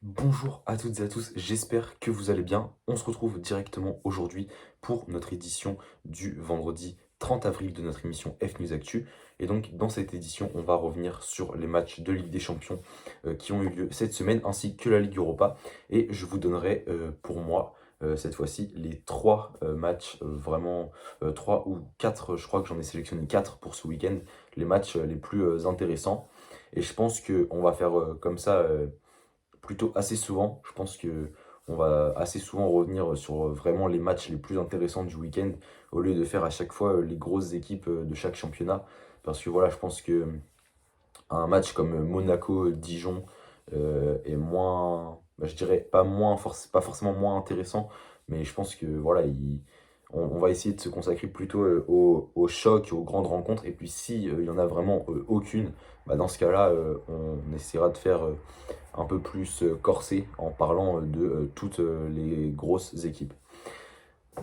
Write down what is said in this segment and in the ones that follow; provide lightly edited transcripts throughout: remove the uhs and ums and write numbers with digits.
Bonjour à toutes et à tous, j'espère que vous allez bien. On se retrouve directement aujourd'hui pour notre édition du vendredi 30 avril de notre émission F-News Actu. Et donc dans cette édition, on va revenir sur les matchs de Ligue des Champions qui ont eu lieu cette semaine, ainsi que la Ligue Europa. Et je vous donnerai pour moi, cette fois-ci, les trois matchs, vraiment trois ou quatre, je crois que j'en ai sélectionné quatre pour ce week-end, les matchs les plus intéressants. Et je pense qu'on va faire comme ça plutôt assez souvent. Je pense que on va assez souvent revenir sur vraiment les matchs les plus intéressants du week-end au lieu de faire à chaque fois les grosses équipes de chaque championnat. Parce que voilà, je pense que un match comme Monaco-Dijon est moins, bah, je dirais pas forcément moins intéressant, mais je pense que voilà, on va essayer de se consacrer plutôt au choc, aux grandes rencontres. Et puis si il y en a vraiment aucune, bah, dans ce cas-là, on essaiera de faire un peu plus corsé en parlant de toutes les grosses équipes.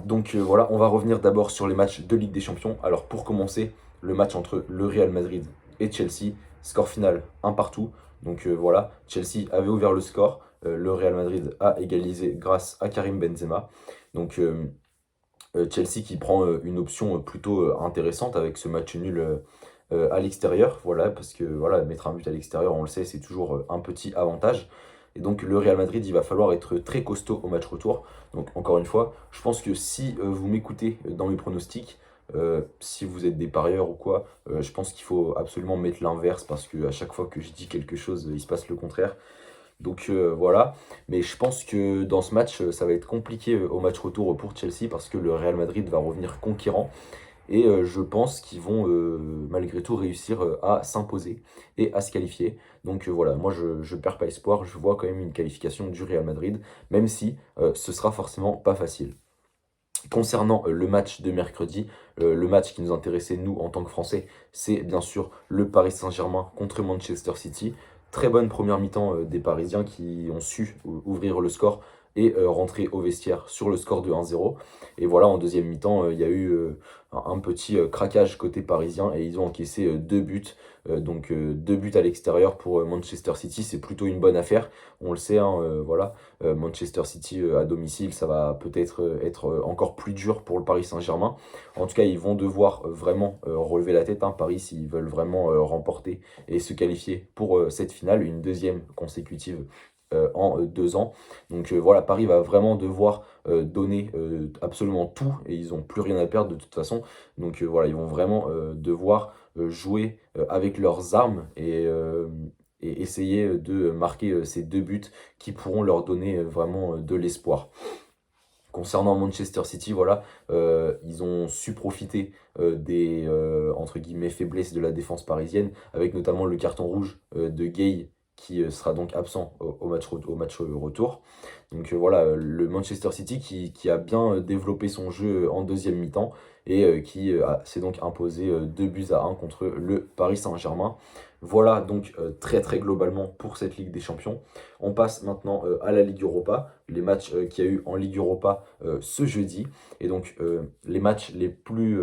Donc voilà, on va revenir d'abord sur les matchs de Ligue des Champions. Alors pour commencer, le match entre le Real Madrid et Chelsea, score final un partout. Donc voilà, Chelsea avait ouvert le score, le Real Madrid a égalisé grâce à Karim Benzema. Donc Chelsea qui prend une option plutôt intéressante avec ce match nul à l'extérieur, voilà, parce que voilà, mettre un but à l'extérieur, on le sait, c'est toujours un petit avantage. Et donc le Real Madrid, il va falloir être très costaud au match retour. Donc encore une fois, je pense que si vous m'écoutez dans mes pronostics, si vous êtes des parieurs ou quoi, je pense qu'il faut absolument mettre l'inverse parce que à chaque fois que je dis quelque chose, il se passe le contraire. Donc voilà, mais je pense que dans ce match, ça va être compliqué au match retour pour Chelsea parce que le Real Madrid va revenir conquérant et je pense qu'ils vont malgré tout réussir à s'imposer et à se qualifier. Donc voilà, moi je perds pas espoir, je vois quand même une qualification du Real Madrid, même si ce sera forcément pas facile. Concernant le match de mercredi, le match qui nous intéressait nous en tant que Français, c'est bien sûr le Paris Saint-Germain contre Manchester City. Très bonne première mi-temps des Parisiens qui ont su ouvrir le score et rentrer au vestiaire sur le score de 1-0. Et voilà, en deuxième mi-temps, il y a eu un petit craquage côté parisien et ils ont encaissé deux buts. Donc deux buts à l'extérieur pour Manchester City, c'est plutôt une bonne affaire. On le sait, hein, voilà. Manchester City à domicile, ça va peut-être être encore plus dur pour le Paris Saint-Germain. En tout cas, ils vont devoir vraiment relever la tête, hein, Paris, s'ils veulent vraiment remporter et se qualifier pour cette finale, une deuxième consécutive en 2 ans. Donc voilà, Paris va vraiment devoir donner absolument tout et ils n'ont plus rien à perdre de toute façon. Donc voilà, ils vont vraiment devoir jouer avec leurs armes et essayer de marquer ces deux buts qui pourront leur donner vraiment de l'espoir. Concernant Manchester City, voilà, ils ont su profiter des entre guillemets faiblesses de la défense parisienne, avec notamment le carton rouge de Gay qui sera donc absent au match retour. Donc voilà, le Manchester City qui a bien développé son jeu en deuxième mi-temps et qui s'est donc imposé 2 buts à 1 contre le Paris Saint-Germain. Voilà donc très très globalement pour cette Ligue des Champions. On passe maintenant à la Ligue Europa, les matchs qu'il y a eu en Ligue Europa ce jeudi. Et donc les matchs les plus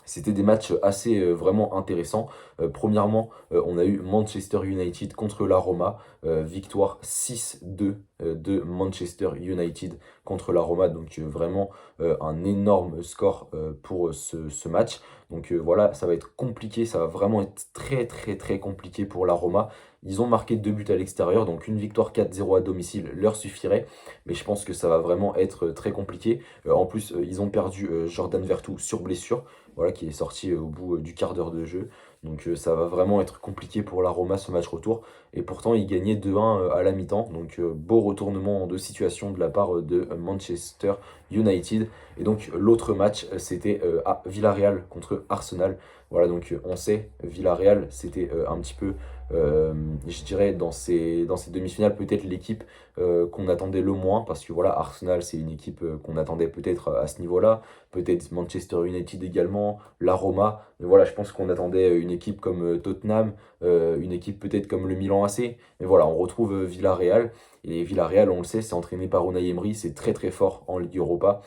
c'était des matchs assez vraiment intéressants. Premièrement, on a eu Manchester United contre la Roma, victoire 6-2 de Manchester United contre la Roma, donc vraiment un énorme score pour ce match. Donc voilà, ça va être compliqué, ça va vraiment être très très très compliqué pour la Roma. Ils ont marqué 2 buts à l'extérieur, donc une victoire 4-0 à domicile leur suffirait, mais je pense que ça va vraiment être très compliqué. En plus, ils ont perdu Jordan Vertou sur blessure, voilà, qui est sorti au bout du quart d'heure de jeu. Donc ça va vraiment être compliqué pour la Roma ce match retour. Et pourtant, ils gagnaient 2-1 à la mi-temps. Donc beau retournement de situation de la part de Manchester United. Et donc l'autre match, c'était à Villarreal contre Arsenal. Voilà, donc on sait, Villarreal, c'était un petit peu, je dirais, dans ces demi-finales, peut-être l'équipe qu'on attendait le moins. Parce que voilà, Arsenal, c'est une équipe qu'on attendait peut-être à ce niveau-là, peut-être Manchester United également, la Roma. Mais voilà, je pense qu'on attendait une équipe comme Tottenham, une équipe peut-être comme le Milan AC. Mais voilà, on retrouve Villarreal. Et Villarreal, on le sait, c'est entraîné par Unai Emery, c'est très très fort en Ligue Europa.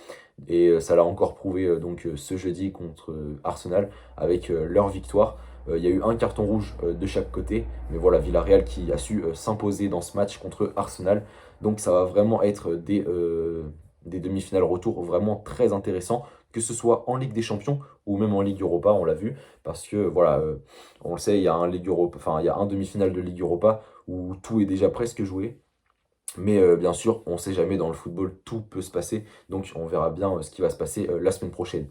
Et ça l'a encore prouvé donc ce jeudi contre Arsenal avec leur victoire. Il y a eu un carton rouge de chaque côté. Mais voilà, Villarreal qui a su s'imposer dans ce match contre Arsenal. Donc ça va vraiment être des demi-finales retour vraiment très intéressants, que ce soit en Ligue des Champions ou même en Ligue Europa, on l'a vu, parce que voilà, on le sait, il y a un Ligue Europa, enfin il y a un demi-finale de Ligue Europa où tout est déjà presque joué. Mais bien sûr, on ne sait jamais dans le football, tout peut se passer. Donc on verra bien ce qui va se passer la semaine prochaine.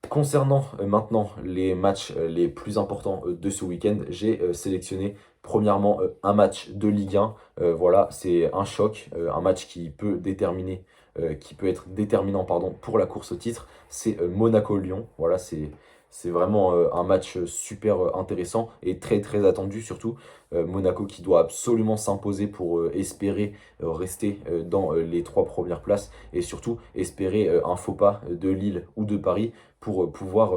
Concernant maintenant les matchs les plus importants de ce week-end, j'ai sélectionné premièrement un match de Ligue 1. Voilà, c'est un choc, un match qui peut être déterminant pardon, pour la course au titre. C'est Monaco-Lyon. Voilà, c'est vraiment un match super intéressant et très très attendu surtout. Monaco qui doit absolument s'imposer pour espérer rester dans les 3 premières places et surtout espérer un faux pas de Lille ou de Paris pour pouvoir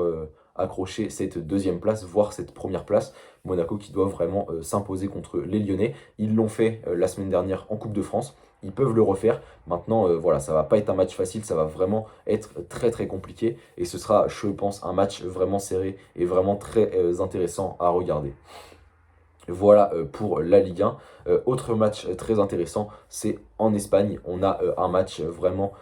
accrocher cette 2e place, voire cette 1re place. Monaco qui doit vraiment s'imposer contre les Lyonnais. Ils l'ont fait la semaine dernière en Coupe de France. Ils peuvent le refaire. Maintenant, voilà, ça va pas être un match facile, ça va vraiment être très très compliqué. Et ce sera, je pense, un match vraiment serré et vraiment très intéressant à regarder. Voilà pour la Ligue 1. Autre match très intéressant, c'est en Espagne. On a un match vraiment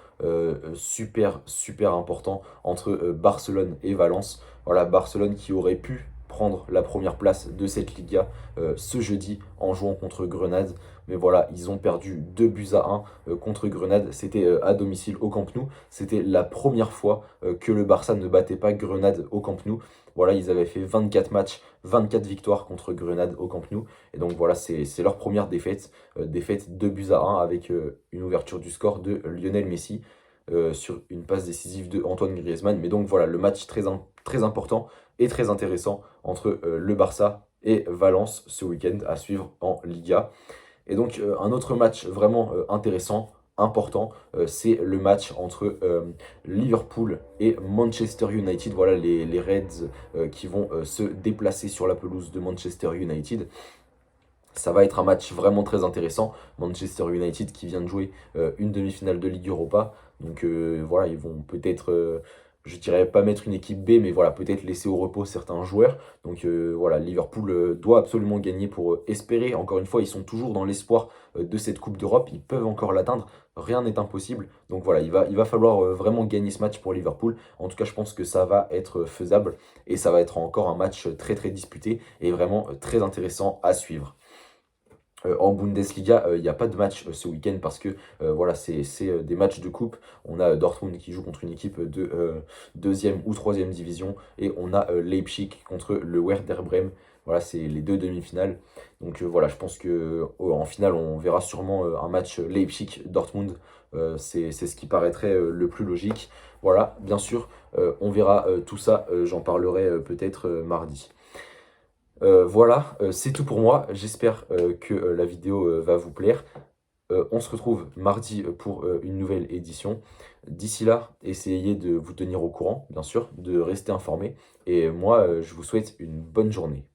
super super important entre Barcelone et Valence. Voilà, Barcelone qui aurait pu prendre la 1re place de cette Liga ce jeudi en jouant contre Grenade. Mais voilà, ils ont perdu 2 buts à 1 contre Grenade. C'était à domicile au Camp Nou. C'était la première fois que le Barça ne battait pas Grenade au Camp Nou. Voilà, ils avaient fait 24 matchs, 24 victoires contre Grenade au Camp Nou. Et donc voilà, c'est leur première défaite. Défaite 2 buts à 1 avec une ouverture du score de Lionel Messi sur une passe décisive de Antoine Griezmann. Mais donc voilà, le match très important et très intéressant entre le Barça et Valence ce week-end à suivre en Liga. Et donc un autre match vraiment intéressant, important, c'est le match entre Liverpool et Manchester United. Voilà les Reds qui vont se déplacer sur la pelouse de Manchester United. Ça va être un match vraiment très intéressant. Manchester United qui vient de jouer une demi-finale de Ligue Europa. Donc voilà, ils vont peut-être, je dirais pas mettre une équipe B, mais voilà, peut-être laisser au repos certains joueurs. Donc voilà, Liverpool doit absolument gagner pour espérer. Encore une fois, ils sont toujours dans l'espoir de cette Coupe d'Europe. Ils peuvent encore l'atteindre. Rien n'est impossible. Donc voilà, il va falloir vraiment gagner ce match pour Liverpool. En tout cas, je pense que ça va être faisable. Et ça va être encore un match très très disputé et vraiment très intéressant à suivre. En Bundesliga, il n'y a pas de match ce week-end parce que voilà, c'est des matchs de coupe. On a Dortmund qui joue contre une équipe de 2e ou 3e division et on a Leipzig contre le Werder Bremen. Voilà, c'est les 2 demi-finales. Donc voilà, je pense que en finale, on verra sûrement un match Leipzig-Dortmund. C'est ce qui paraîtrait le plus logique. Voilà, bien sûr, on verra tout ça. J'en parlerai peut-être mardi. Voilà, c'est tout pour moi. J'espère que la vidéo va vous plaire. On se retrouve mardi pour une nouvelle édition. D'ici là, essayez de vous tenir au courant, bien sûr, de rester informé. Et moi, je vous souhaite une bonne journée.